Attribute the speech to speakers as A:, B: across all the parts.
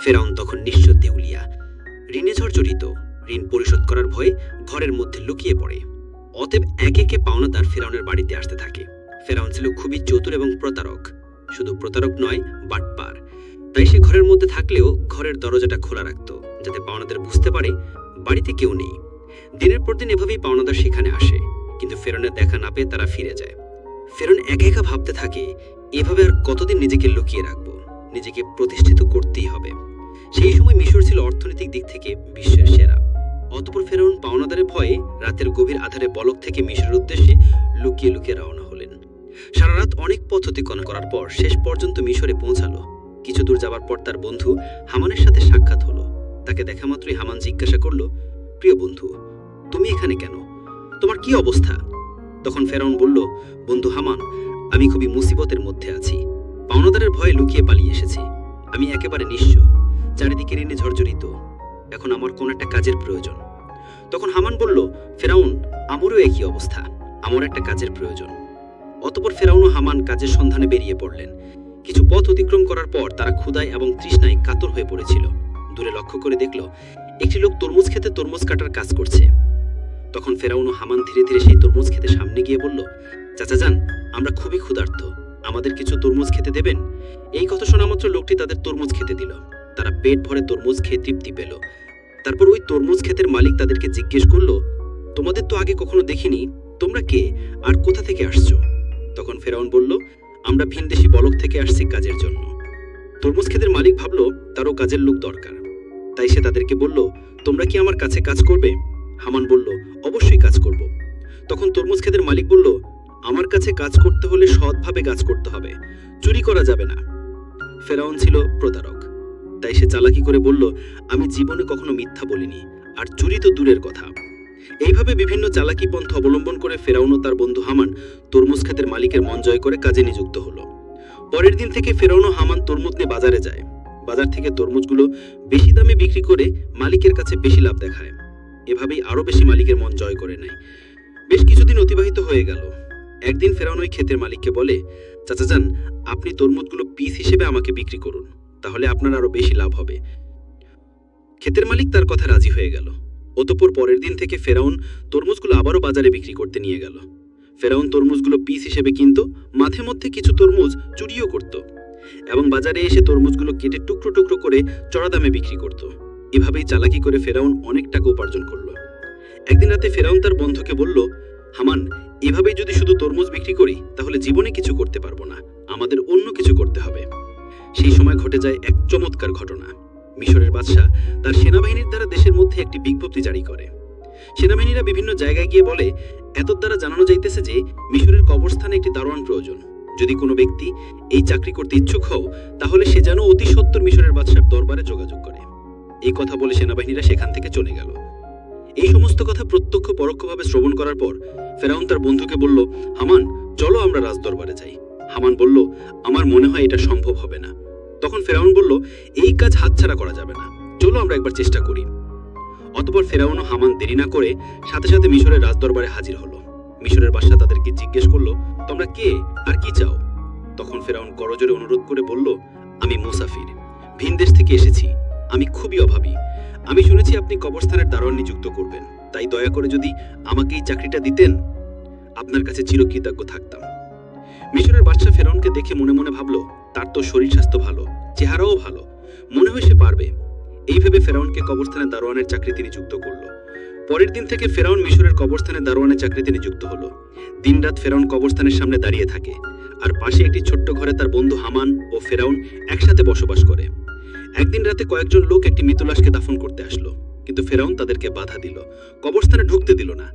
A: ফেরাউন তখন নিঃস্ব দেউলিয়া, ঋণে জর্জরিত। ঋণ পরিশোধ করার ভয়ে ঘরের মধ্যে লুকিয়ে পড়ে। অতএব একে একে পাওনাদার ফেরাউনের বাড়িতে আসতে থাকে। ফেরাউন ছিল খুবই চতুর এবং প্রতারক। শুধু প্রতারক নয়, বাটপার। তাই সে ঘরের মধ্যে থাকলেও ঘরের দরজাটা খোলা রাখত, যাতে পাওনাদার বুঝতে পারে বাড়িতে কেউ নেই। দিনের পর দিন এভাবেই পাওনাদার সেখানে আসে, কিন্তু ফেরাউনের দেখা না পেয়ে তারা ফিরে যায়। ফেরাউন একা একা ভাবতে থাকে, এভাবে আর কতদিন নিজেকে লুকিয়ে রাখবো, নিজেকে প্রতিষ্ঠিত করতেই হবে। সেই সময় মিশর ছিল অর্থনৈতিক দিক থেকে বিশ্বের সেরা। অতঃপর ফেরাউন পাওনাদারের ভয়ে রাতের গভীর আধারে বলক থেকে মিশরের উদ্দেশ্যে লুকিয়ে লুকিয়ে রওনা হলেন। সারা রাত অনেক পথ অতিক্রম করার পর শেষ পর্যন্ত মিশরে পৌঁছালো। কিছু দূর যাবার পর তার বন্ধু হামানের সাথে সাক্ষাৎ হলো। তাকে দেখা মাত্রই হামান জিজ্ঞাসা করলো, প্রিয় বন্ধু, তুমি এখানে কেন? তোমার কি অবস্থা? তখন ফেরাউন বলল, বন্ধু হামান, আমি খুবই মুসিবতের মধ্যে আছি। পাওনাদারের ভয়ে লুকিয়ে পালিয়ে এসেছি। আমি একেবারে নিঃস্ব, চারিদিকে ঋণে ঝরঝরিত। এখন আমার কোন একটা কাজের প্রয়োজন। তখন হামান বলল, ফেরাউন, আমারও একই অবস্থা, আমার একটা কাজের প্রয়োজন। অতঃপর ফেরাউন ও হামান কাজের সন্ধানে বেরিয়ে পড়লেন। কিছু পথ অতিক্রম করার পর তারা ক্ষুধায় এবং তৃষ্ণায় কাতর হয়ে পড়েছিল। দূরে লক্ষ্য করে দেখল একটি লোক তরমুজ খেতে তরমুজ কাটার কাজ করছে। তখন ফেরাউন ও হামান ধীরে ধীরে সেই তরমুজ খেতে সামনে গিয়ে বলল, চাচা যান, আমরা খুবই ক্ষুধার্ত, আমাদের কিছু তরমুজ খেতে দেবেন? এই কথা শোনা মাত্র লোকটি তাদের তরমুজ খেতে দিল। তারা পেট ভরে তরমুজ খেয়ে তৃপ্তি পেল। তারপর ওই তরমুজ ক্ষেতের মালিক তাদেরকে জিজ্ঞেস করলো, তোমাদের তো আগে কখনো দেখিনি, তোমরা কে আর কোথা থেকে আসছো? তখন ফেরাউন বলল, আমরা ভিনদেশী বলক থেকে আসছি কাজের জন্য। তরমুজ ক্ষেতের মালিক ভাবল তারও কাজের লোক দরকার, তাই সে তাদেরকে বলল, তোমরা কি আমার কাছে কাজ করবে? হামান বলল, অবশ্যই কাজ করব। তখন তরমুজ ক্ষেতের মালিক বলল, আমার কাছে কাজ করতে হলে সৎভাবে কাজ করতে হবে, চুরি করা যাবে না। ফেরাউন ছিল প্রতারক, তাই সে চালাকি করে বলল, আমি জীবনে কখনো মিথ্যা বলিনি, আর চুরি তো দূরের কথা। এইভাবে বিভিন্ন চালাকি পন্থা অবলম্বন করে ফেরাউন ও তার বন্ধু হামান তরমুজ ক্ষেতের মালিকের মন জয় করে কাজে নিযুক্ত হলো। পরের দিন থেকে ফেরাউন ও হামান তরমুজ নিয়ে বাজারে যায়। বাজার থেকে তরমুজগুলো বেশি দামে বিক্রি করে মালিকের কাছে বেশি লাভ দেখায়। এভাবেই আরো বেশি মালিকের মন জয় করে নেয়। বেশ কিছুদিন অতিবাহিত হয়ে গেল। একদিন ফেরাউন ওই ক্ষেতের মালিককে বলে, চাচা যান, আপনি তরমুজগুলো পিস হিসেবে আমাকে বিক্রি করুন, তাহলে আপনার আরো বেশি লাভ হবে। ক্ষেতের মালিক তার কথা রাজি হয়ে গেল। অতঃপর পরের দিন থেকে ফেরাউন তরমুজগুলো আবারও বাজারে বিক্রি করতে নিয়ে গেল। ফেরাউন তরমুজগুলো পিস হিসেবে কিনত, মাঝে মধ্যে কিছু তরমুজ চুরিও করত এবং বাজারে এসে তরমুজগুলো কেটে টুকরো টুকরো করে চড়া দামে বিক্রি করত। এভাবেই চালাকি করে ফেরাউন অনেক টাকা উপার্জন করল। একদিন রাতে ফেরাউন তার বন্ধুকে বলল, হামান, এভাবেই যদি শুধু তরমুজ বিক্রি করি তাহলে জীবনে কিছু করতে পারবো না, আমাদের অন্য কিছু করতে হবে। সেই সময় ঘটে যায় এক চমৎকার ঘটনা। মিশরের বাদশাহ তার সেনাবাহিনীর দ্বারা দেশের মধ্যে একটি বিজ্ঞপ্তি জারি করে। সেনাবাহিনীরা বিভিন্ন জায়গায় গিয়ে বলে, এতদ দ্বারা জানানো যাইতেছে যে মিশরের কবরস্থানে একটি দারোয়ান প্রয়োজন। যদি কোনো ব্যক্তি এই চাকরি করতে ইচ্ছুক হও, তাহলে সে যেন অতি সত্বর মিশরের বাদশার দরবারে যোগাযোগ করে। এই কথা বলে সেনাবাহিনীরা সেখান থেকে চলে গেল। এই সমস্ত কথা প্রত্যক্ষ পরোক্ষভাবে শ্রবণ করার পর ফেরাউন তার বন্ধুকে বলল, হামান, চলো আমরা রাজদরবারে যাই। হামান বলল, আমার মনে হয় এটা সম্ভব হবে না। তখন ফেরাউন বলল, এই কাজ হাতছাড়া করা যাবে না, চলো আমরা একবার চেষ্টা করি। অতঃপর ফেরাউন ও হামান দেরি না করে সাথে সাথে মিশরের রাজদরবারে হাজির হলো। মিশরের বাদশা তাদেরকে জিজ্ঞেস করলো, তোমরা কে আর কি চাও? তখন ফেরাউন করজোরে অনুরোধ করে বলল, আমি মুসাফির, ভিন দেশ থেকে এসেছি, আমি খুবই অভাবী। আমি শুনেছি আপনি কবরস্থানের দারোয়ান নিযুক্ত করবেন, তাই দয়া করে যদি আমাকে এই চাকরিটা দিতেন, আপনার কাছে চিরকৃতজ্ঞ থাকতাম। মিশরের বাদশা ফেরাউনকে দেখে মনে মনে ভাবলো, তার তো শরীর স্বাস্থ্য ভালো, চেহারাও ভালো, মনে হয় সে পারবে। এই ভেবে ফেরাউনকে কবরস্থানের দারোয়ানের চাকরিতে নিযুক্ত করলো। পরের দিন থেকে ফেরাউন মিশরের কবরস্থানের দারোয়ানের চাকরিতে নিযুক্ত হলো। দিনরাত ফেরাউন কবরস্থানের সামনে দাঁড়িয়ে থাকে, আর পাশে একটি ছোট্ট ঘরে তার বন্ধু হামান ও ফেরাউন একসাথে বসবাস করে। একদিন রাতে কয়েকজন লোক একটি মৃত লাশকে দাফন করতে আসলো, কিন্তু ফেরাউন তাদেরকে বাধা দিল, কবরস্থানে ঢুকতে দিল না।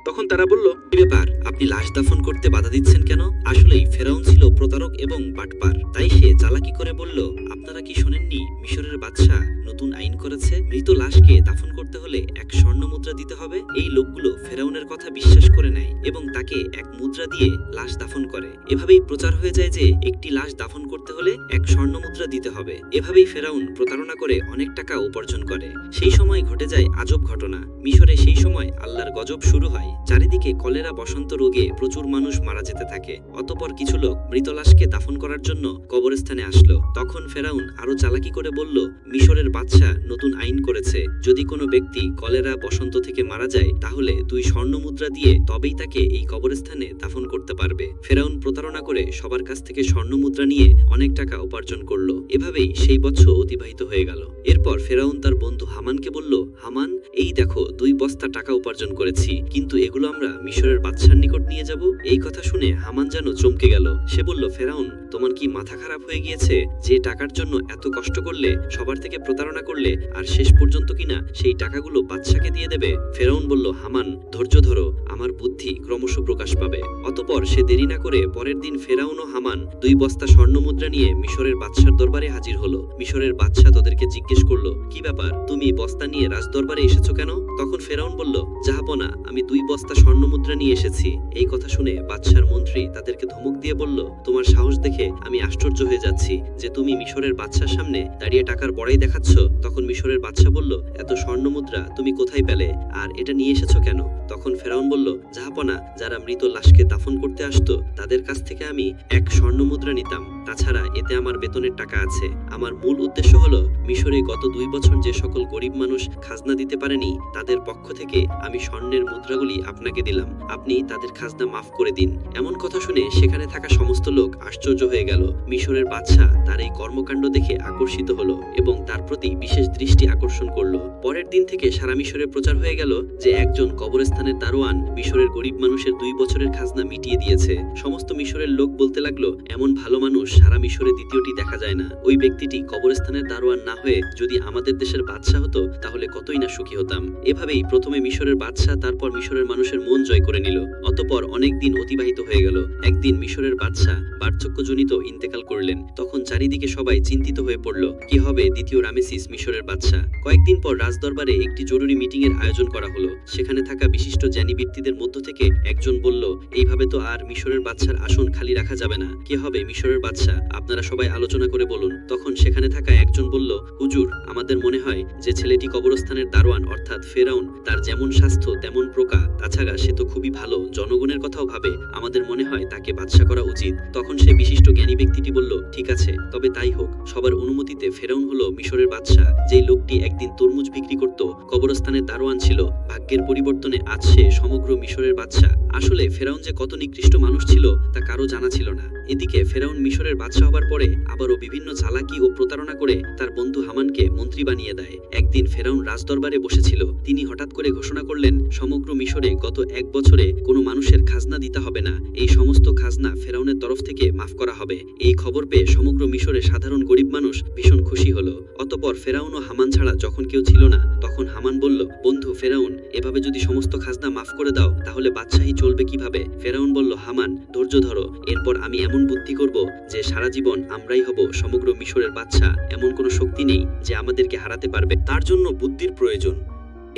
A: তখন তারা বলল, কি ব্যাপার, আপনি লাশ দাফন করতে বাধা দিচ্ছেন কেন? আসলেই ফেরাউন ছিল প্রতারক এবং বাটপার, তাই সে চালাকি করে বলল, আপনারা কি শোনেননি মিশরের বাদশা নতুন আইন করেছে মৃত লাশকে দাফন করতে হলে এক স্বর্ণ মুদ্রা দিতে হবে। এই লোকগুলো ফেরাউনের কথা বিশ্বাস করে নেয় এবং তাকে এক মুদ্রা দিয়ে লাশ দাফন করে। এভাবেই প্রচার হয়ে যায় যে একটি লাশ দাফন করতে হলে এক স্বর্ণ মুদ্রা দিতে হবে। এভাবেই ফেরাউন প্রতারণা করে অনেক টাকা উপার্জন করে। সেই সময় ঘটে যায় আজব ঘটনা। মিশরে সেই সময় আল্লাহর গজব শুরু হয়। চারিদিকে কলেরা বসন্ত রোগে প্রচুর মানুষ মারা যেতে থাকে। অতঃপর কিছু লোক মৃত লাশকে দাফন করার জন্য কবরস্থানে আসলো। তখন ফেরাউন আরো চালাকি করে বলল, মিশরের বাদশা নতুন আইন করেছে, যদি কোনো ব্যক্তি কলেরা বসন্ত থেকে মারা যায় তাহলে 2 স্বর্ণ মুদ্রা দিয়ে তবেই তাকে এই কবরস্থানে দাফন করতে পারবে। ফেরাউন প্রতারণা করে সবার কাছ থেকে স্বর্ণ মুদ্রা নিয়ে অনেক টাকা উপার্জন করলো। এভাবেই সেই বছর অতিবাহিত হয়ে গেল। এরপর ফেরাউন তার বন্ধু হামানকে বলল, হামান, এই দেখো 2 বস্তা টাকা উপার্জন করেছি, কিন্তু এগুলো আমরা মিশরের বাদশার নিকট নিয়ে যাব। এই কথা শুনে হামান যেন চমকে গেল। সে বলল, ফেরাউন, তোমার কি মাথা খারাপ হয়ে গিয়েছে? যে টাকার জন্য এত কষ্ট করলে, সবার থেকে প্রতারণা করলে, আর শেষ পর্যন্ত কিনা সেই টাকাগুলো বাদশাকে দিয়ে দেবে? ফেরাউন বলল, হামান, ধৈর্য ধরো, আমার বুদ্ধি ক্রমশ প্রকাশ পাবে। অতঃপর সে দেরি না করে পরের দিন ফেরাউন ও হামান 2 বস্তা স্বর্ণ মুদ্রা নিয়ে মিশরের বাদশার দরবারে হাজির হলো। মিশরের বাদশা তাদেরকে জিজ্ঞেস করলো, কি ব্যাপার, তুমি বস্তা নিয়ে রাজদরবারে এসেছো কেন? তখন ফেরাউন বলল, জাহাপনা, আমি 2 বস্তা স্বর্ণ মুদ্রা নিয়ে এসেছি। এই কথা শুনে বাদশার মন্ত্রী তাদেরকে ধমক দিয়ে বলল, তোমার সাহস দেখে আমি আশ্চর্য হয়ে যাচ্ছি যে তুমি মিশরের বাদশার সামনে দাঁড়িয়ে টাকার বড়াই দেখাচ্ছ। তখন মিশরের বাদশা বলল, এত স্বর্ণ মুদ্রা তুমি কোথায় পেলে, আর এটা নিয়ে এসেছো কেন? তখন ফেরাউন বলল, জাহাপনা, যারা মৃত লাশকে দাফন করতে আসতো তাদের কাছ থেকে আমি 1 স্বর্ণ মুদ্রা নিতাম। তাছাড়া এতে আমার বেতনের টাকা আছে। আমার মূল উদ্দেশ্য হলো মিশরে গত 2 বছর যে সকল গরিব মানুষ খাজনা দিতে পারেনি তাদের পক্ষ থেকে আমি স্বর্ণের মুদ্রাগুলি আপনাকে দিলাম, আপনি তাদের খাজনা মাফ করে দিন। এমন কথা শুনে সেখানে থাকা সমস্ত লোক আশ্চর্য হয়ে গেল। মিশরের বাদশা তার এই কর্মকাণ্ড দেখে আকর্ষিত হলো এবং তার প্রতি বিশেষ দৃষ্টি আকর্ষণ করলো। পরের দিন থেকে সারা মিশরে প্রচার হয়ে গেল যে একজন কবরস্থানের দারোয়ান মিশরের গরিব মানুষের 2 বছরের খাজনা মিটিয়ে দিয়েছে। সমস্ত মিশরের লোক বলতে লাগলো, এমন ভালো মানুষ সারা মিশরে দ্বিতীয়টি দেখা যায় না। ওই ব্যক্তিটি কবরস্থানের দারোয়ান না হয়ে যদি আমাদের দেশের বাদশা হতো তাহলে কতই না সুখী হতাম। এভাবেই প্রথমে মিশরের বাদশা, তারপর মিশরের মানুষের মন জয় করে নিল। অতঃপর অনেক দিন অতিবাহিত হয়ে গেল। একদিন মিশরের বাদশা বার্ধক্যজনিত ইন্তেকাল করলেন। তখন চারিদিকে সবাই চিন্তিত হয়ে পড়ল, কি হবে দ্বিতীয় রামেসিস মিশরের বাদশা। কয়েকদিন পর রাজদরবারে একটি জরুরি মিটিং এর আয়োজন করা হলো। সেখানে থাকা বিশিষ্ট জ্ঞানী ব্যক্তিদের মধ্য থেকে একজন বলল, এইভাবে তো আর মিশরের বাদশার আসন খালি রাখা যাবে না। কি হবে মিশরের বাদশা, আপনারা সবাই আলোচনা করে বলুন। তখন সেখানে থাকা একজন বলল, হুজুর, আমাদের মনে হয় যে ছেলেটি কবরস্থানের দারোয়ান অর্থাৎ ফেরাউন, তার যেমন স্বাস্থ্য তেমন প্রকা, তাছাড়া সে তো খুবই ভালো, জনগণের কথাও ভাবে, আমাদের মনে হয় তাকে বাদশা করা উচিত। তখন সে বিশিষ্ট জ্ঞানী ব্যক্তিটি বলল, ঠিক আছে, তবে তাই হোক। সবার অনুমতিতে ফেরাউন হলো মিশরের বাদশা। যেই লোকটি একদিন তরমুজ বিক্রি করত, কবরস্থানের দারোয়ান ছিল, ভাগ্যের পরিবর্তনে আজ সে সমগ্র মিশরের বাদশা। আসলে ফেরাউন যে কত নিকৃষ্ট মানুষ ছিল তা কারো জানা ছিল না। এদিকে ফেরাউন মিশরের বাদশা হবার পরে আবারও বিভিন্ন চালাকি ও প্রতারণা করে তার বন্ধু হামানকে মন্ত্রী বানিয়ে দেয়। একদিন ফেরাউন রাজদরবারে বসেছিল। তিনি হঠাৎ করে ঘোষণা করলেন, সমগ্র মিশরে গত 1 বছরে কোনো মানুষের খাজনা দিতে হবে না। এই সমস্ত খাজনা ফেরাউনের তরফ থেকে মাফ করা হবে। এই খবর পেয়ে সমগ্র মিশরে সাধারণ গরিব মানুষ ভীষণ খুশি হলো। অতঃপর ফেরাউন ও হামান ছাড়া যখন কেউ ছিল না, তখন হামান বলল, বন্ধু ফেরাউন, এভাবে যদি সমস্ত খাজনা মাফ করে দাও তাহলে বাদশাহী চলবে কিভাবে? ফেরাউন বলল, হামান, ধৈর্য ধরো, এরপর আমি এমন বুদ্ধি করব যে সারা জীবন আমরাই হব সমগ্র মিশরের বাদশা। এমন কোনো শক্তি নেই যে আমাদেরকে হারাতে পারবে, তার জন্য বুদ্ধির প্রয়োজন।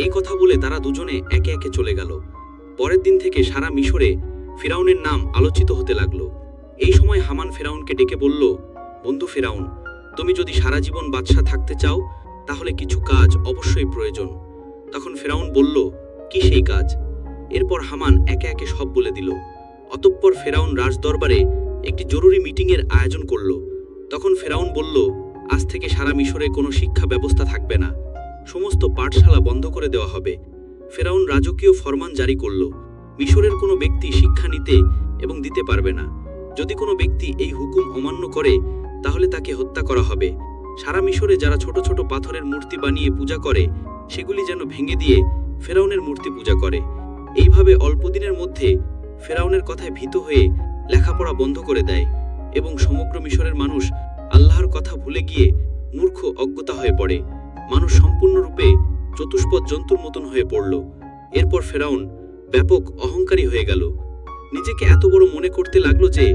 A: এই কথা বলে তারা দুজনে একে একে চলে গেল। পরের দিন থেকে সারা মিশরে ফেরাউনের নাম আলোচিত হতে লাগলো। এই সময় হামান ফেরাউনকে ডেকে বলল, বন্ধু ফেরাউন, তুমি যদি সারা জীবন বাদশা থাকতে চাও তাহলে কিছু কাজ অবশ্যই প্রয়োজন। তখন ফেরাউন বলল, কি সেই কাজ? এরপর হামান একে একে সব বলে দিল। অতঃপর ফেরাউন রাজদরবারে একটি জরুরি মিটিং এর আয়োজন করল। তখন ফেরাউন বলল, আজ থেকে সারা মিশরে কোনো শিক্ষা ব্যবস্থা থাকবে না, সমস্ত পাঠশালা বন্ধ করে দেওয়া হবে। ফেরাউন রাজকীয় ফরমান জারি করল, মিশরের কোনো ব্যক্তি শিক্ষা নিতে এবং দিতে পারবে না। যদি কোনো ব্যক্তি এই হুকুম অমান্য করে তাহলে তাকে হত্যা করা হবে। সারা মিশরে যারা ছোট ছোট পাথরের মূর্তি বানিয়ে পূজা করে সেগুলি যেন ভেঙে দিয়ে ফেরাউনের মূর্তি পূজা করে। এইভাবে অল্পদিনের মধ্যে ফেরাউনের কথায় ভীত হয়ে লেখাপড়া বন্ধ করে দেয় এবং সমগ্র মিশরের মানুষ আল্লাহর কথা ভুলে গিয়ে মূর্খ অজ্ঞতা হয়ে পড়ে। মানুষ সম্পূর্ণরূপে চতুষ্পদ জন্তুর মতন হয়ে পড়ল। এরপর ফেরাউন ব্যাপক অহংকারী হয়ে গেল। নিজেকে এত বড় মনে করতে লাগলো যে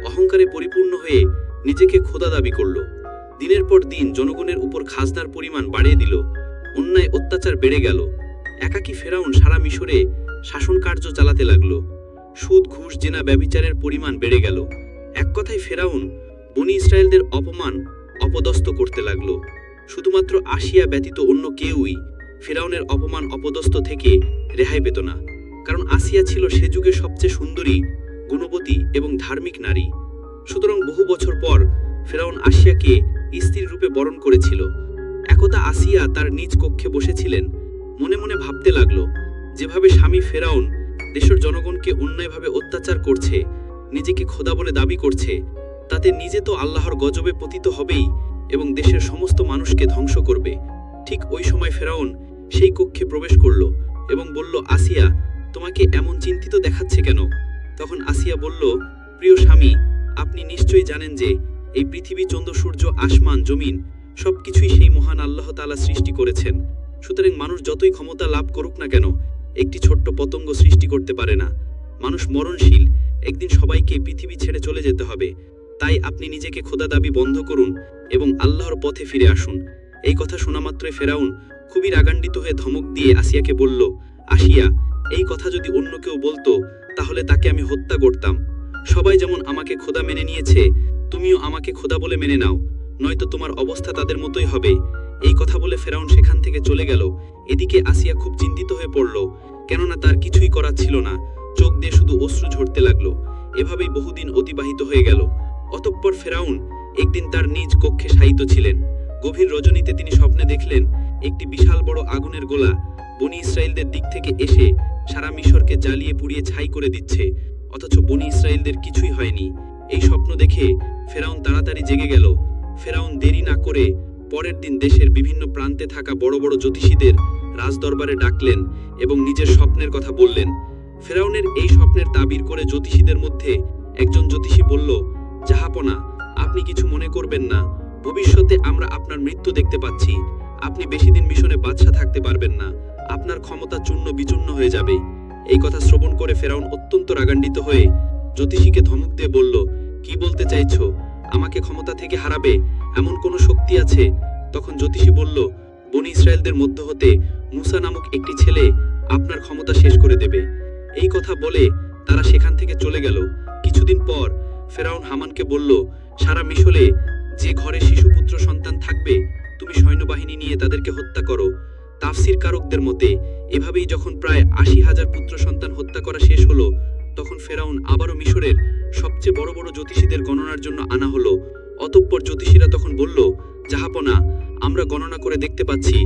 A: অহংকারে পরিপূর্ণ হয়ে নিজেকে খোদা দাবি করল। দিনের পর দিন জনগণের উপর খাজনার পরিমাণ বাড়িয়ে দিল। অন্যায় অত্যাচার বেড়ে গেল। একাকী ফেরাউন সারা মিশরে শাসন কার্য চালাতে লাগলো। সুদ, ঘুষ, জেনা, ব্যভিচারের পরিমাণ বেড়ে গেল। এক কথায় ফেরাউন বনি ইসরায়েলদের অপমান অপদস্থ করতে লাগলো। শুধুমাত্র আসিয়া ব্যতীত অন্য কেউই ফেরাউনের অপমান অপদস্থ থেকে রেহাই পেত না। কারণ আসিয়া ছিল সে যুগে সবচেয়ে সুন্দরী, গুণবতী এবং ধার্মিক নারী। সুতরাং বহু বছর পর ফেরাউন আসিয়াকে স্ত্রীর রূপে বরণ করেছিল। একদা আসিয়া তার নিজ কক্ষে বসেছিলেন। মনে মনে ভাবতে লাগলো, যেভাবে স্বামী ফেরাউন দেশের জনগণকে অন্যায়ভাবে অত্যাচার করছে, নিজেকে খোদা বলে দাবি করছে, তাতে নিজে তো আল্লাহর গজবে পতিত হবেই এবং দেশের সমস্ত মানুষকে ধ্বংস করবে। ঠিক ওই সময় ফেরাউন সেই কক্ষে প্রবেশ করল এবং বলল, আসিয়া, তোমাকে এমন চিন্তিত দেখাচ্ছে কেন? তখন আসিয়া বলল, প্রিয় স্বামী, আপনি নিশ্চয়ই জানেন যে এই পৃথিবী, চন্দ্র, সূর্য, আসমান, জমিন সবকিছুই সেই মহান আল্লাহ তাআলা সৃষ্টি করেছেন। সুতরাং মানুষ যতই ক্ষমতা লাভ করুক না কেন, একটি ছোট্ট পতঙ্গ সৃষ্টি করতে পারে না। মানুষ মরণশীল, একদিন সবাইকে পৃথিবী ছেড়ে চলে যেতে হবে। তাই আপনি নিজেকে খোদা দাবি বন্ধ করুন এবং আল্লাহর পথে ফিরে আসুন। এই কথা শোনা মাত্রই ফেরাউন খুবই রাগান্বিত হয়ে ধমক দিয়ে আসিয়াকে বলল, আসিয়া, এই কথা যদি অন্য কেউ বলতো তাহলে তাকে আমি হত্যা করতাম। সবাই যেমন আমাকে খোদা মেনে নিয়েছে, তুমিও আমাকে খোদা বলে মেনে নাও, নয়তো তোমার অবস্থা তাদের মতোই হবে। এই কথা বলে ফেরাউন সেখান থেকে চলে গেল। এদিকে আসিয়া খুব চিন্তিত হয়ে পড়ল, কেননা তার কিছুই করার ছিল না। চোখ দিয়ে শুধু অশ্রু ঝরতে লাগলো। এভাবেই বহুদিন অতিবাহিত হয়ে গেল। অতঃপর ফেরাউন একদিন তার নিজ কক্ষে শায়িত ছিলেন। গভীর রজনীতে তিনি স্বপ্নে দেখলেন একটি বিশাল বড় আগুনের গোলা বনি ইসরায়েলদের দিক থেকে এসে সারা মিশরকে জ্বালিয়ে পুড়িয়ে ছাই করে দিচ্ছে, অথচ বনি ইসরায়েলদের কিছুই হয়নি। এই স্বপ্ন দেখে ফেরাউন তাড়াতাড়ি জেগে গেল। ফেরাউন দেরি না করে পরের দিন দেশের বিভিন্ন প্রান্তে থাকা বড় বড় জ্যোতিষীদের রাজদরবারে ডাকলেন এবং নিজের স্বপ্নের কথা বললেন। ফেরাউনের এই স্বপ্নের তাবির করে জ্যোতিষীদের মধ্যে একজন জ্যোতিষী বলল, জাহাপনা, আপনি কিছু মনে করবেন না, ভবিষ্যতে আমরা আপনার মৃত্যু দেখতে পাচ্ছি। আপনি বেশি দিন মিশনে বাদশা থাকতে পারবেন না, আপনার ক্ষমতা চূর্ণ বিচূর্ণ হয়ে যাবে। এই কথা শ্রবণ করে ফেরাউন অত্যন্ত রাগান্বিত হয়ে জ্যোতিষীকে ধমক দিয়ে বলল, কি বলতে চাইছো? আমাকে ক্ষমতা থেকে হারাবে এমন কোনো শক্তি আছে? তখন জ্যোতিষী বলল, বনি ইসরায়েলদের মধ্য হতে মুসা নামক একটি ছেলে আপনার ক্ষমতা শেষ করে দেবে। এই কথা বলে তারা সেখান থেকে চলে গেল। কিছুদিন পর ফেরাউন হামানকে বলল, সারা মিশরে যে ঘরে শিশুপুত্র সন্তান থাকবে তুমি সৈন্যবাহিনী নিয়ে তাদেরকে হত্যা করো। তাফসির কারকদের মতে এভাবেই যখন প্রায় ৮০,০০০ পুত্র সন্তান হত্যা করা শেষ হলো, তখন ফেরাউন আবারও মিশরের সবচেয়ে বড় বড় জ্যোতিষীদের গণনার জন্য আনা হলো। অতঃপর জ্যোতিষীরা তখন বলল, জাহাপনা, আমরা গণনা করে দেখতে পাচ্ছি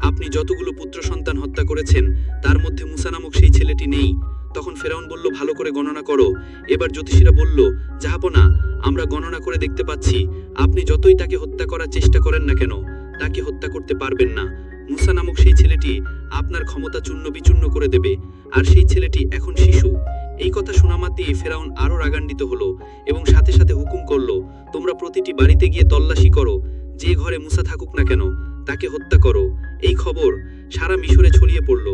A: আপনি যতগুলো পুত্র সন্তান হত্যা করেছেন তার মধ্যে মুসা নামক সেই ছেলেটি নেই। তখন ফেরাউন বলল, ভালো করে গণনা করো। এবার জ্যোতিষীরা বলল, জাহাপনা, আমরা গণনা করে দেখতে পাচ্ছি আপনি যতই তাকে হত্যা করার চেষ্টা করেন না কেন, তাকে হত্যা করতে পারবেন না। মুসা নামক সেই ছেলেটি আপনার ক্ষমতা চূর্ণ বিচূর্ণ করে দেবে, আর সেই ছেলেটি এখন শিশু। এই কথা শোনা মাত্রই ফেরাউন আরো রাগান্বিত হলো এবং সাথে সাথে হুকুম করল, তোমরা প্রতিটি বাড়িতে গিয়ে তল্লাশি করো, যে ঘরে মুসা থাকুক না কেন তাকে হত্যা করো। এই খবর সারা মিশরে ছড়িয়ে পড়ল।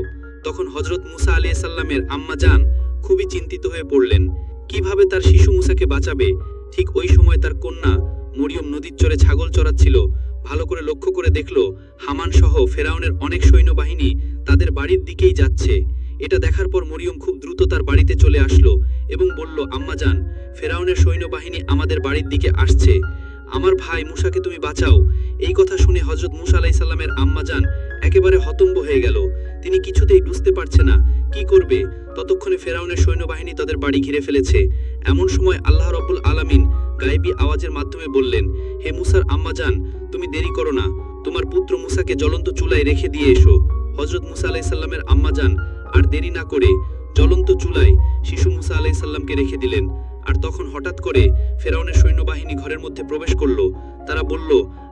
A: তখন হযরত মুসা আলাইহিস সালামের আম্মা জান খুবই চিন্তিত হয়ে পড়লেন, কিভাবে তার শিশু মুসাকে বাঁচাবে। ঠিক ওই সময় তার কন্যা মরিয়ম নদীর চরে ছাগল চড়াচ্ছিল। ভালো করে লক্ষ্য করে দেখল হামান সহ ফেরাউনের অনেক সৈন্যবাহিনী তাদের বাড়ির দিকেই যাচ্ছে। এটা দেখার পর মরিয়ম খুব দ্রুত তার বাড়িতে চলে আসলো এবং বলল, আম্মা জান, ফেরাউনের সৈন্যবাহিনী আমাদের বাড়ির দিকে আসছে, আমার ভাই মুসাকে তুমি বাঁচাও। এই কথা শুনে হযরত মুসা আলাইহিস সালামের আম্মা জান একেবারে হতম্ব হয়ে গেল। তিনি কিছুতেই বুঝতে পারছে না কি করবে। ততক্ষণে ফেরাউনের সৈন্যবাহিনী তাদের বাড়ি ঘিরে ফেলেছে। এমন সময় আল্লাহ রাব্বুল আলামিন গায়েবী আওয়াজের মাধ্যমে বললেন, হে মুসার আম্মা জান, তুমি দেরি করো না, তোমার পুত্র মুসাকে জ্বলন্ত চুলায় রেখে দিয়ে এসো। হযরত মুসা আলাইহিস সালামের আম্মা জান আর দেরি না করে জ্বলন্ত চুলায় শিশু মুসা আলাইহিস সালামকে রেখে দিলেন। আর তখন হঠাৎ করে ফেরাউনের সৈন্যবাহিনী ঘরের মধ্যে প্রবেশ করলো। তারা বলল,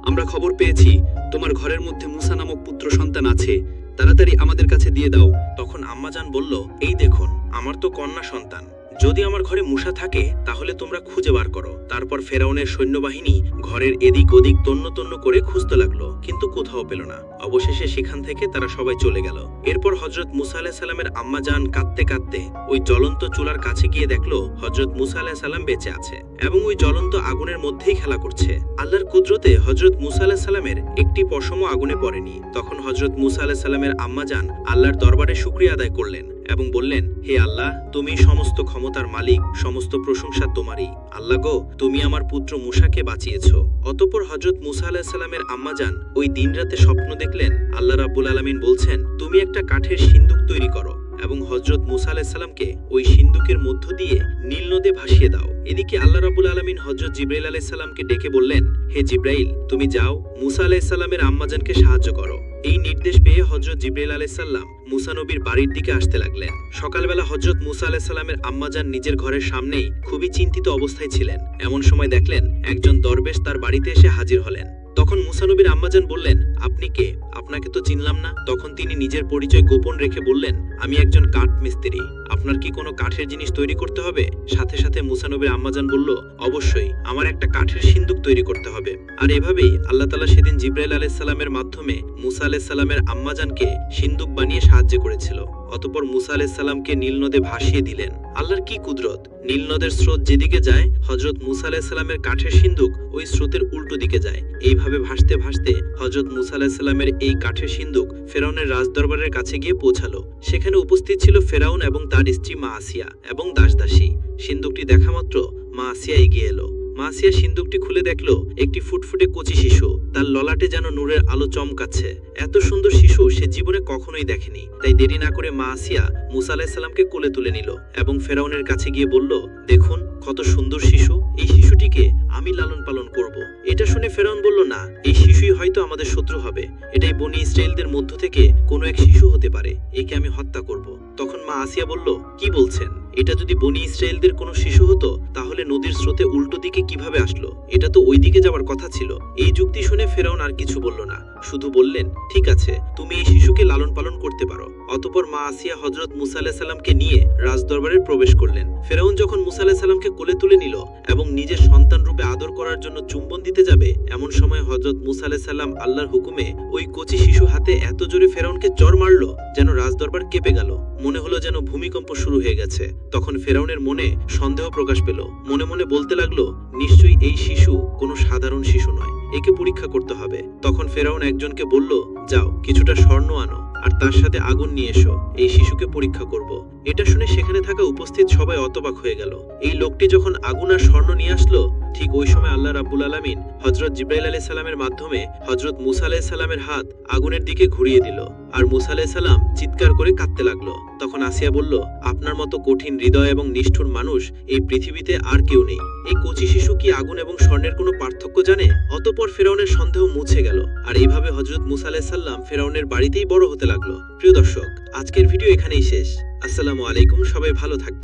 A: আমরা খবর পেয়েছি তোমার ঘরের মধ্যে মুসা নামক পুত্র সন্তান আছে, তাড়াতাড়ি আমাদের কাছে দিয়ে দাও। তখন আম্মাজান বলল, এই দেখুন, আমার তো কন্যা সন্তান, যদি আমার ঘরে মূষা থাকে তাহলে তোমরা খুঁজে বার করো। তারপর ফেরাউনের সৈন্যবাহিনী ঘরের এদিক ওদিক তন্ন তন্ন করে খুঁজতে লাগলো, কিন্তু কোথাও পেল না। অবশেষে সেখান থেকে তারা সবাই চলে গেল। এরপর হযরত মুসা আলাইহিস সালামের আম্মা জান কাঁদতে কাঁদতে ওই জ্বলন্ত চুলার কাছে গিয়ে দেখলো হযরত মুসা আলাইহিস সালাম বেঁচে আছে এবং ওই জ্বলন্ত আগুনের মধ্যেই খেলা করছে। আল্লাহর কুদরতে হযরত মুসা আলাইহিস সালামের একটি পশমও আগুনে পড়েনি। তখন হযরত মুসা আলাইহিস সালামের আম্মা জান আল্লাহর দরবারে শুকরিয়া আদায় করলেন এবং বললেন, হে আল্লাহ, তুমি সমস্ত ক্ষমতার মালিক, সমস্ত প্রশংসা তোমারই। আল্লাহ গো, তুমি আমার পুত্র মূসাকে বাঁচিয়েছো। অতঃপর হযরত মুসা আলাইহিস সালামের আম্মা জান ওই দিন রাতে স্বপ্ন দেখলেন আল্লাহ রাব্বুল আলামিন বলছেন, তুমি একটা কাঠের সিন্দুক তৈরি করো এবং হযরত মুসা আলাইহিস সালামকে ওই সিন্দুকের মধ্য দিয়ে নীল নদে ভাসিয়ে দাও। এদিকে আল্লাহ রাব্বুল আলামিন হযরত জিবরাইল আলাইহিস সালামকে ডেকে বললেন, হে জিবরাইল, তুমি যাও মুসা আলাইহিস সালামের আম্মাজানকে সাহায্য করো। এই নির্দেশ পেয়ে হযরত জিবরাইল আলাইহিস সালাম মুসা নবীর বাড়ির দিকে আসতে লাগলেন। সকালবেলা হযরত মুসা আলাইহিস সালামের আম্মাজান নিজের ঘরের সামনেই খুবই চিন্তিত অবস্থায় ছিলেন। এমন সময় দেখলেন একজন দরবেশ তার বাড়িতে এসে হাজির হলেন। তখন মুসা নবীর আম্মাজান বললেন, আপনি কে? আপনাকে তো চিনলাম না। তখন তিনি নিজের পরিচয় গোপন রেখে বললেন, আমি একজন কাঠ মিস্ত্রি। আপনার কি কোনো কাঠের জিনিস তৈরি করতে হবে? সাথে সাথে মুসা নবীর আম্মাজান বলল, অবশ্যই, আমার একটা কাঠের সিন্দুক তৈরি করতে হবে। আর এভাবেই আল্লাহ তাআলা সেদিন জিবরাইল আলাইহিস সালামের মাধ্যমে মুসা আলাইহিস সালামের আম্মাজানকে সিন্দুক বানিয়ে সাহায্য করেছিল। অতঃপর মুসা আলাইহিস সালামকে নীল নদে ভাসিয়ে দিলেন। আল্লাহর কি কুদরত! নীল নদের স্রোত যেদিকে যায় হযরত মুসা আলাইহিস সালামের কাঠের সিন্দুক ওই স্রোতের উল্টো দিকে যায়। এইভাবে ভাসতে ভাসতে হযরত মুসা আলাইহিস সালামের এই কাঠের সিন্দুক ফেরাউনের রাজদরবারের কাছে গিয়ে পৌঁছালো। সেখানে উপস্থিত ছিল ফেরাউন এবং তার স্ত্রী মা আসিয়া এবং দাসদাসী। সিন্দুকটি দেখা মাত্র মা আসিয়া এগিয়ে এলো। মা আসিয়া সিন্দুকটি খুলে দেখলো একটি ফুটফুটে কচি শিশু। তার ললাটে যেন নূরের আলো চমকাচ্ছে। এত সুন্দর শিশু সে জীবনে কখনোই দেখেনি। তাই দেরি না করে মা আসিয়া মুসা আলাইহিস সালামকে কোলে তুলে নিল এবং ফেরাউনের কাছে গিয়ে বলল, দেখুন কত সুন্দর শিশু, এই শিশুটিকে আমি লালন পালন করব। এটা শুনে ফেরাউন বলল, না, এই শিশুই হয়তো আমাদের শত্রু হবে। এটাই বনি ইসরাইলদের মধ্য থেকে কোনো এক শিশু হতে পারে, একে আমি হত্যা করব। তখন মা আসিয়া বলল, কি বলছেন? এটা যদি বনি ইসরাইলদের কোনো শিশু হতো তাহলে নদীর স্রোতে উল্টো দিকে কিভাবে আসলো? এটা তো ওই দিকে যাওয়ার কথা ছিল। এই যুক্তি শুনে ফেরাউন আর কিছু বলল না, শুধু বললেন, ঠিক আছে, তুমি এই শিশুকে লালন পালন করতে পারো। অতঃপর মা আসিয়া হযরত মুসা আলাইহিস সালামকে নিয়ে রাজদরবারে প্রবেশ করলেন। ফেরাউন যখন মুসা আলাইহিস সালামকে কোলে তুলে নিল এবং নিজের সন্তান রূপে আদর করার জন্য চুম্বন দিতে যাবে, এমন সময় হযরত মুসা আলাইহিস সালাম আল্লাহর হুকুমে ওই কচি শিশু হাতে এত জোরে ফেরাউনকে চড় মারল যেন রাজদরবার কেঁপে গেল। মনে হলো যেন ভূমিকম্প শুরু হয়ে গেছে। তখন ফেরাউনের মনে সন্দেহ প্রকাশ পেল। মনে মনে বলতে লাগলো, নিশ্চয়ই এই শিশু কোনো সাধারণ শিশু নয়, একে পরীক্ষা করতে হবে। তখন ফেরাউন একজনকে বলল, যাও কিছুটা স্বর্ণ আনো আর তার সাথে আগুন নিয়ে এসো, এই শিশুকে পরীক্ষা করব। এটা শুনে সেখানে থাকা উপস্থিত সবাই অতবাক হয়ে গেল। এই লোকটি যখন আগুন আর স্বর্ণ নিয়ে আসলো, ঠিক ওই সময় আল্লাহ রাব্বুল আলামিন হযরত জিবরাইল আলাইহিস সালামের মাধ্যমে হযরত মুসা আলাইহিস সালামের হাত আগুনের দিকে ঘুরিয়ে দিল আর মুসা আলাইহিস সালাম চিৎকার করে কাঁদতে লাগলো। তখন আসিয়া বলল, আপনার মতো কঠিন হৃদয় এবং নিষ্ঠুর মানুষ এই পৃথিবীতে আর কেউ নেই। এই কচি শিশু কি আগুন এবং স্বর্ণের কোনো পার্থক্য জানে? অতঃপর ফেরাউনের সন্দেহ মুছে গেল আর এইভাবে হযরত মুসা আলাইহিস সালাম ফেরাউনের বাড়িতেই বড় হতে লাগলো। প্রিয় দর্শক, আজকের ভিডিও এখানেই শেষ। আসসালামু আলাইকুম, সবাই ভালো থাকবেন।